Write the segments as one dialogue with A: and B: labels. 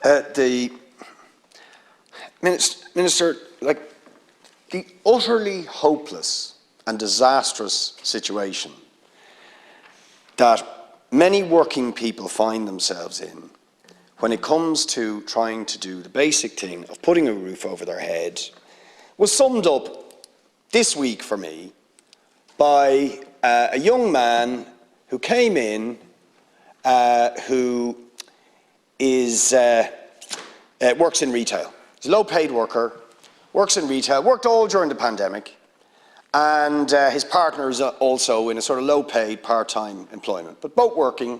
A: The Minister, like the utterly hopeless and disastrous situation that many working people find themselves in when it comes to trying to do the basic thing of putting a roof over their head was summed up this week for me by a young man who came in who is works in retail. He's a low-paid worker, works in retail, worked all during the pandemic, and his partner is also in a sort of low-paid part-time employment, but both working,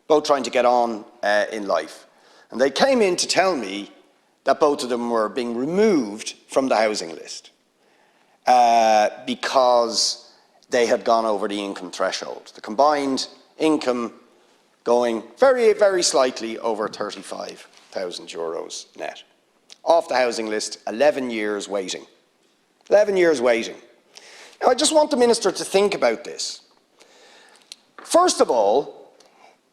A: both trying to get on in life. And they came in to tell me that both of them were being removed from the housing list because they had gone over the income threshold. The combined income going very, very slightly over €35,000 net. Off the housing list, 11 years waiting. 11 years waiting. Now, I just want the Minister to think about this. First of all,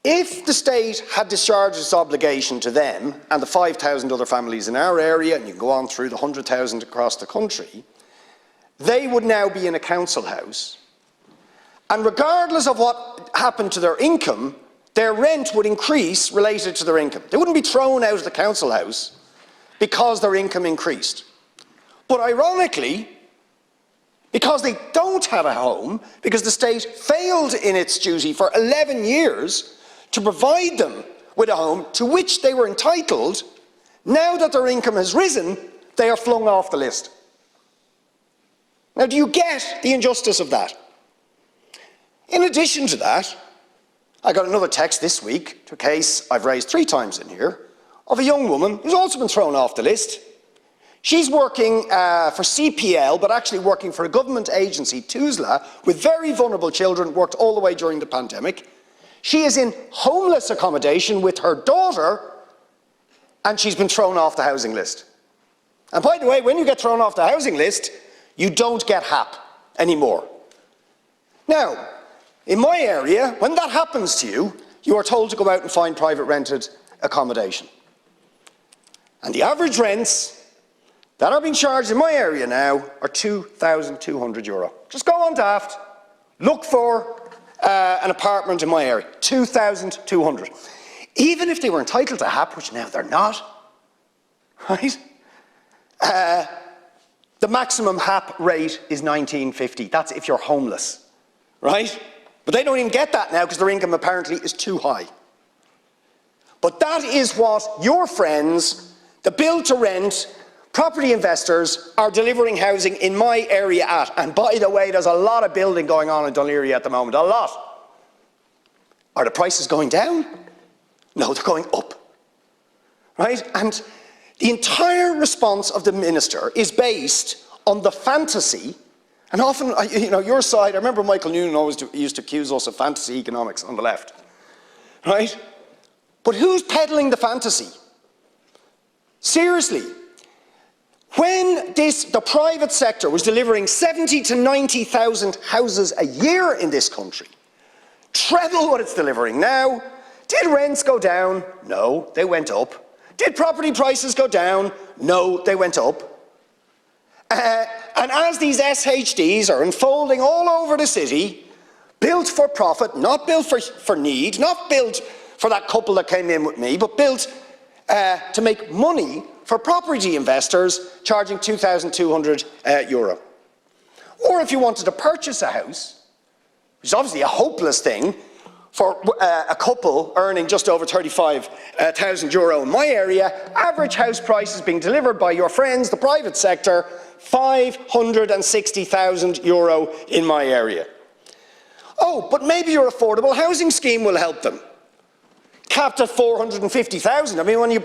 A: if the state had discharged its obligation to them and the 5,000 other families in our area, and you can go on through the 100,000 across the country, they would now be in a council house, and regardless of what happened to their income, their rent would increase related to their income. They wouldn't be thrown out of the council house because their income increased. But ironically, because they don't have a home, because the state failed in its duty for 11 years to provide them with a home to which they were entitled, now that their income has risen, they are flung off the list. Now, do you get the injustice of that? In addition to that, I got another text this week, to a case I've raised 3 times in here, of a young woman who's also been thrown off the list. She's working for CPL, but actually working for a government agency, TUSLA, with very vulnerable children, worked all the way during the pandemic. She is in homeless accommodation with her daughter, and she's been thrown off the housing list. And by the way, when you get thrown off the housing list, you don't get HAP anymore. Now, in my area, when that happens to you, you are told to go out and find private rented accommodation. And the average rents that are being charged in my area now are €2,200. Just go on Daft, look for an apartment in my area, 2,200. Even if they were entitled to HAP, which now they're not, right? The maximum HAP rate is $19.50. That's if you're homeless, right? But they don't even get that now because their income apparently is too high. But that is what your friends, the build-to-rent, property investors, are delivering housing in my area at. And by the way, there's a lot of building going on in Dunleary at the moment, a lot. Are the prices going down? No, they're going up, right? And the entire response of the Minister is based on the fantasy. And often, you know, your side, I remember Michael Noonan always used to accuse us of fantasy economics on the left, right? But who's peddling the fantasy? Seriously, when the private sector was delivering 70 to 90,000 houses a year in this country, treble what it's delivering now, did rents go down? No, they went up. Did property prices go down? No, they went up. And as these SHDs are unfolding all over the city, built for profit, not built for need, not built for that couple that came in with me, but built to make money for property investors, charging €2,200. Or if you wanted to purchase a house, which is obviously a hopeless thing, for a couple earning just over €35,000 in my area, average house prices being delivered by your friends, the private sector, €560,000 in my area. Oh, but maybe your affordable housing scheme will help them. Capped at 450,000. I mean, when you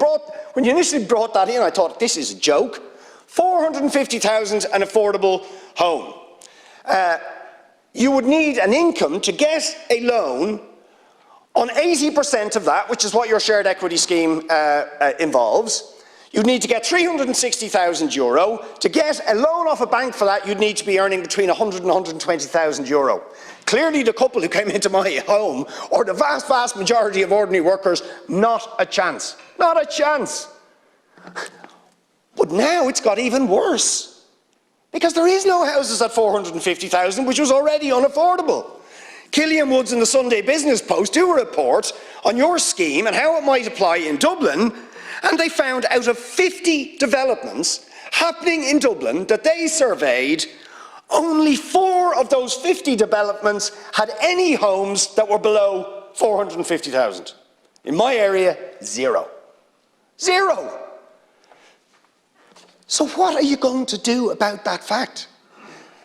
A: initially brought that in, I thought, this is a joke. 450,000 an affordable home. You would need an income to get a loan on 80% of that, which is what your shared equity scheme involves. You'd need to get €360,000. To get a loan off a bank for that, you'd need to be earning between €100,000 and €120,000. clearly the couple who came into my home, or the vast, vast majority of ordinary workers, not a chance. Not a chance. But now it's got even worse, because there is no houses at 450,000, which was already unaffordable. Killian Woods in the Sunday Business Post do a report on your scheme and how it might apply in Dublin, and they found out of 50 developments happening in Dublin that they surveyed, only 4 of those 50 developments had any homes that were below 450,000. In my area, 0. 0! So what are you going to do about that fact?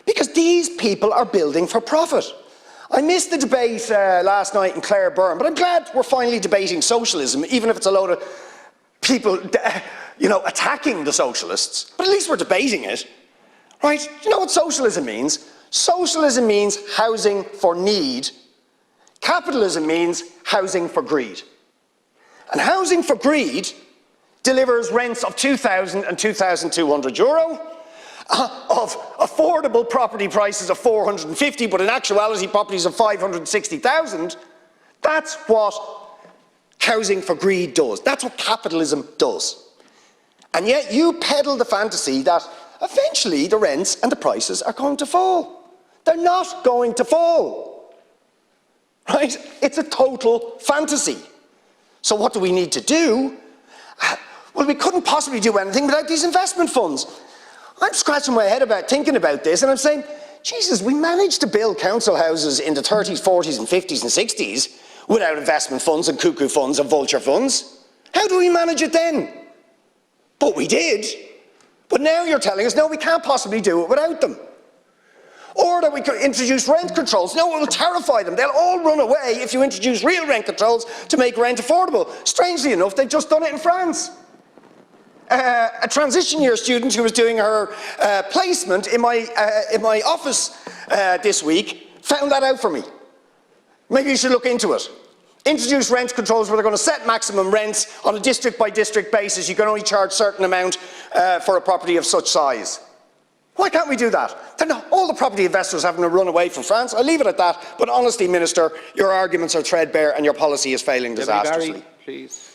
A: Because these people are building for profit. I missed the debate last night in Clareburn, but I'm glad we're finally debating socialism, even if it's a load of people, attacking the socialists. But at least we're debating it, right? Do you know what socialism means? Socialism means housing for need. Capitalism means housing for greed. And housing for greed delivers rents of €2,000 and €2,200, of affordable property prices of 450, but in actuality properties of 560,000. That's what housing for greed does. That's what capitalism does. And yet you peddle the fantasy that eventually the rents and the prices are going to fall. They're not going to fall. Right? It's a total fantasy. So what do we need to do? Well, we couldn't possibly do anything without these investment funds. I'm scratching my head about thinking about this, and I'm saying, Jesus, we managed to build council houses in the 30s, 40s and 50s and 60s without investment funds and cuckoo funds and vulture funds. How do we manage it then? But we did. But now you're telling us, no, we can't possibly do it without them. Or that we could introduce rent controls. No, it will terrify them. They'll all run away if you introduce real rent controls to make rent affordable. Strangely enough, they've just done it in France. A transition year student who was doing her placement in my office this week found that out for me. Maybe you should look into it. Introduce rent controls where they're going to set maximum rents on a district by district basis. You can only charge a certain amount for a property of such size. Why can't we do that? They're not, all the property investors having to run away from France. I'll leave it at that. But honestly, Minister, your arguments are threadbare and your policy is failing disastrously.
B: Barry, please.